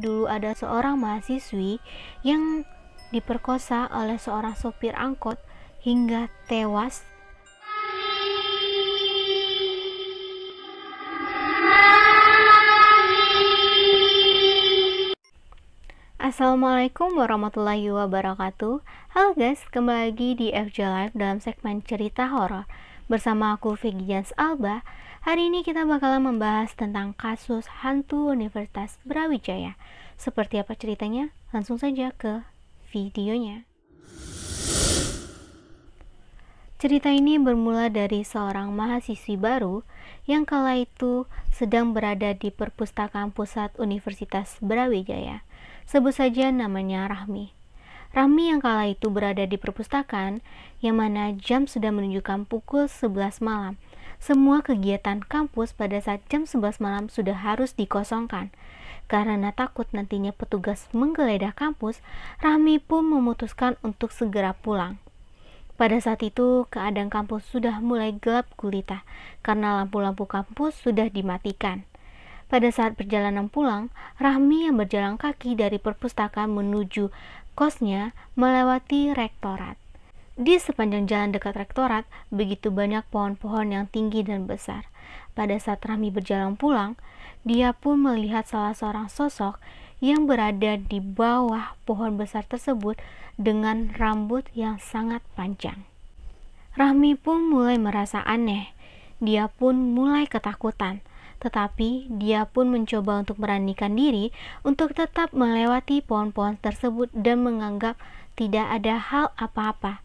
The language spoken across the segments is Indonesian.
Dulu ada seorang mahasiswi yang diperkosa oleh seorang sopir angkot hingga tewas. Assalamualaikum warahmatullahi wabarakatuh. Halo guys, kembali lagi di FJ Live dalam segmen cerita horor bersama aku Vegians Alba. Hari ini kita bakalan membahas tentang kasus hantu Universitas Brawijaya. Seperti apa ceritanya? Langsung saja ke videonya. Cerita ini bermula dari seorang mahasiswi baru yang kala itu sedang berada di perpustakaan pusat Universitas Brawijaya. Sebut saja namanya Rahmi. Rahmi yang kala itu berada di perpustakaan, yang mana jam sudah menunjukkan pukul 11 malam. Semua kegiatan kampus pada saat jam 11 malam sudah harus dikosongkan. Karena takut nantinya petugas menggeledah kampus, Rahmi pun memutuskan untuk segera pulang. Pada saat itu, keadaan kampus sudah mulai gelap gulita karena lampu-lampu kampus sudah dimatikan. Pada saat perjalanan pulang, Rahmi yang berjalan kaki dari perpustakaan menuju kosnya melewati rektorat. Di sepanjang jalan dekat rektorat, begitu banyak pohon-pohon yang tinggi dan besar. Pada saat Rahmi berjalan pulang, dia pun melihat salah seorang sosok yang berada di bawah pohon besar tersebut dengan rambut yang sangat panjang. Rahmi pun mulai merasa aneh. Dia pun mulai ketakutan. Tetapi dia pun mencoba untuk beranikan diri untuk tetap melewati pohon-pohon tersebut dan menganggap tidak ada hal apa-apa.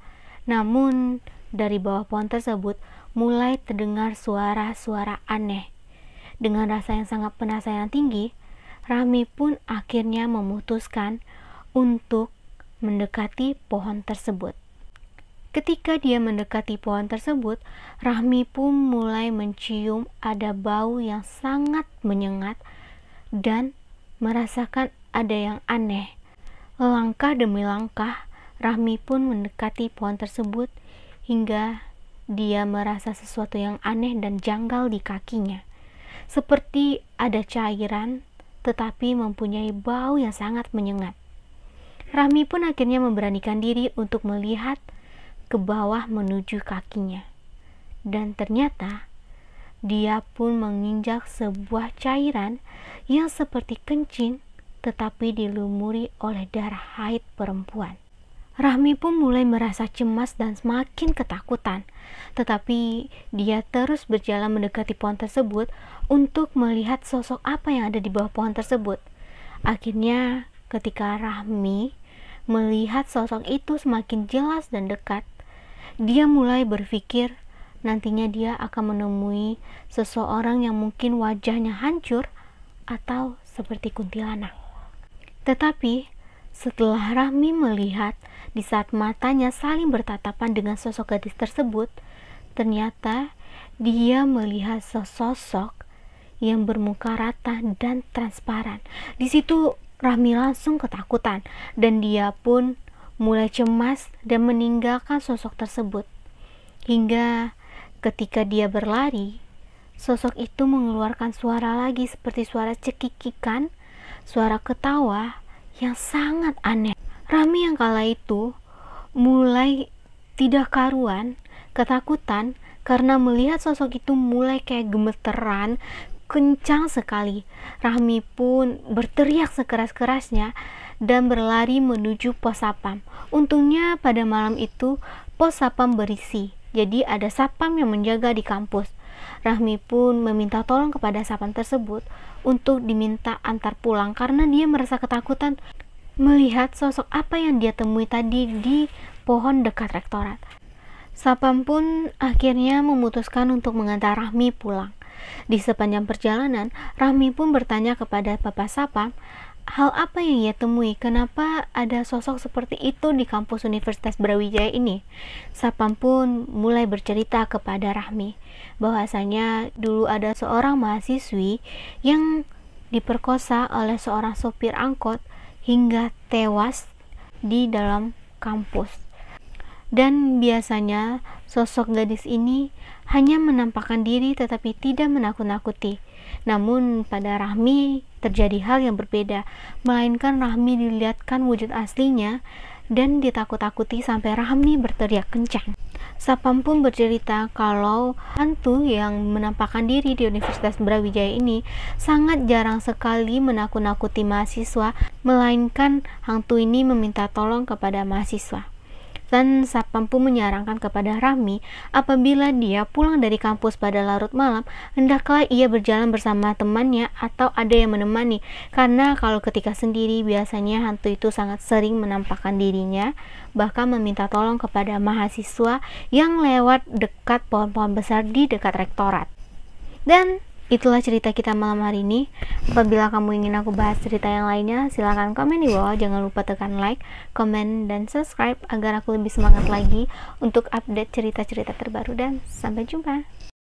Namun, dari bawah pohon tersebut mulai terdengar suara-suara aneh. Dengan rasa yang sangat penasaran tinggi, Rahmi pun akhirnya memutuskan untuk mendekati pohon tersebut. Ketika dia mendekati pohon tersebut, Rahmi pun mulai mencium ada bau yang sangat menyengat dan merasakan ada yang aneh. Langkah demi langkah, Rahmi pun mendekati pohon tersebut hingga dia merasa sesuatu yang aneh dan janggal di kakinya. Seperti ada cairan, tetapi mempunyai bau yang sangat menyengat. Rahmi pun akhirnya memberanikan diri untuk melihat ke bawah menuju kakinya. Dan ternyata dia pun menginjak sebuah cairan yang seperti kencing tetapi dilumuri oleh darah haid perempuan. Rahmi pun mulai merasa cemas dan semakin ketakutan. Tetapi dia terus berjalan mendekati pohon tersebut untuk melihat sosok apa yang ada di bawah pohon tersebut. Akhirnya ketika Rahmi melihat sosok itu semakin jelas dan dekat, dia mulai berpikir nantinya dia akan menemui seseorang yang mungkin wajahnya hancur atau seperti kuntilanak. Tetapi setelah Rahmi melihat di saat matanya saling bertatapan dengan sosok gadis tersebut, ternyata dia melihat sesosok yang bermuka rata dan transparan. Di situ Rahmi langsung ketakutan dan dia pun mulai cemas dan meninggalkan sosok tersebut. Hingga ketika dia berlari, sosok itu mengeluarkan suara lagi seperti suara cekikikan, suara ketawa yang sangat aneh. Rahmi yang kala itu mulai tidak karuan, ketakutan karena melihat sosok itu mulai kayak gemeteran, kencang sekali. Rahmi pun berteriak sekeras-kerasnya dan berlari menuju pos sapam. Untungnya pada malam itu pos sapam berisi, jadi ada sapam yang menjaga di kampus. Rahmi pun meminta tolong kepada sapam tersebut untuk diminta antar pulang karena dia merasa ketakutan melihat sosok apa yang dia temui tadi di pohon dekat rektorat. Sapam pun akhirnya memutuskan untuk mengantar Rahmi pulang. Di sepanjang perjalanan, Rahmi pun bertanya kepada Bapak Sapam hal apa yang ia temui, kenapa ada sosok seperti itu di kampus Universitas Brawijaya ini. Sapam pun mulai bercerita kepada Rahmi bahwasanya dulu ada seorang mahasiswi yang diperkosa oleh seorang sopir angkot hingga tewas di dalam kampus. Dan biasanya sosok gadis ini hanya menampakkan diri tetapi tidak menakut-nakuti. Namun pada Rahmi terjadi hal yang berbeda, melainkan Rahmi dilihatkan wujud aslinya dan ditakut-takuti sampai Rahmi berteriak kencang. Sapam pun bercerita kalau hantu yang menampakkan diri di Universitas Brawijaya ini sangat jarang sekali menakut-nakuti mahasiswa, melainkan hantu ini meminta tolong kepada mahasiswa. Dan Sapam pun menyarankan kepada Rahmi, apabila dia pulang dari kampus pada larut malam, hendaklah ia berjalan bersama temannya atau ada yang menemani, karena kalau ketika sendiri biasanya hantu itu sangat sering menampakkan dirinya, bahkan meminta tolong kepada mahasiswa yang lewat dekat pohon-pohon besar di dekat rektorat. Dan itulah cerita kita malam hari ini. Apabila kamu ingin aku bahas cerita yang lainnya, silahkan komen di bawah. Jangan lupa tekan like, komen, dan subscribe agar aku lebih semangat lagi untuk update cerita-cerita terbaru. Dan sampai jumpa.